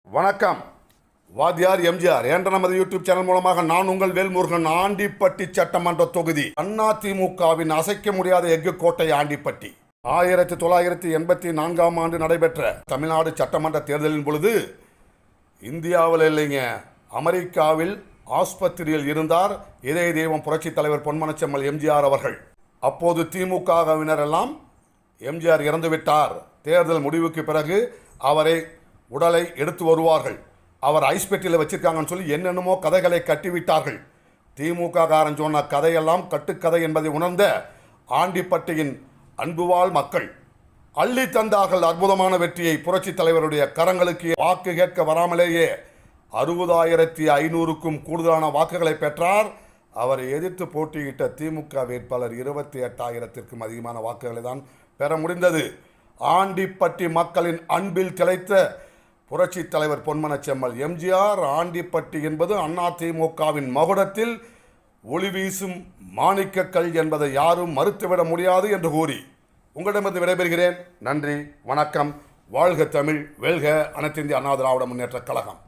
வணக்கம். வாத்தியார் எம்ஜிஆர் என்ற நமது யூடியூப் சேனல் மூலமாக நான் உங்கள் வேல்முருகன். ஆண்டிப்பட்டி சட்டமன்ற தொகுதி அதிமுகவின் அசைக்க முடியாத எஃகு கோட்டை ஆண்டிப்பட்டி. 1984ஆம் ஆண்டு நடைபெற்ற தமிழ்நாடு சட்டமன்ற தேர்தலின் பொழுது இந்தியாவில் இல்லைங்க, அமெரிக்காவில் ஆஸ்பத்திரியில் இருந்தார் இதய தெய்வம் புரட்சி தலைவர் பொன்மனச்செம்மல் எம்ஜிஆர் அவர்கள். அப்போது திமுகவினர் எல்லாம் எம்ஜிஆர் இறந்துவிட்டார், தேர்தல் முடிவுக்கு பிறகு அவரை உடலை எடுத்து வருவார்கள், அவர் ஐஸ் பெட்டியில் வச்சிருக்காங்கன்னு சொல்லி என்னென்னமோ கதைகளை கட்டிவிட்டார்கள். திமுக காரன் சொன்ன கதையெல்லாம் கட்டுக்கதை என்பதை உணர்ந்த ஆண்டிப்பட்டியின் அன்புவாழ் மக்கள் அள்ளி தந்தார்கள் அற்புதமான வெற்றியை. புரட்சி தலைவருடைய கரங்களுக்கு வாக்கு கேட்க வராமலேயே 60,500க்கும் கூடுதலான வாக்குகளை பெற்றார். அவரை எதிர்த்து போட்டியிட்ட திமுக வேட்பாளர் 28,000த்திற்கும் அதிகமான வாக்குகளை தான் பெற முடிந்தது. ஆண்டிப்பட்டி மக்களின் அன்பில் திளைத்த புரட்சி தலைவர் பொன்மனச்செம்மல் எம்ஜிஆர். ஆண்டிப்பட்டி என்பது அதிமுகவின் மகுடத்தில் ஒளி வீசும் மாணிக்கக்கல் என்பதை யாரும் மறுத்துவிட முடியாது என்று கூறி உங்களிடமிருந்து விடைபெறுகிறேன். நன்றி, வணக்கம். வாழ்க தமிழ், வெல்க அனைத்து இந்திய அண்ணா திராவிட முன்னேற்ற கழகம்.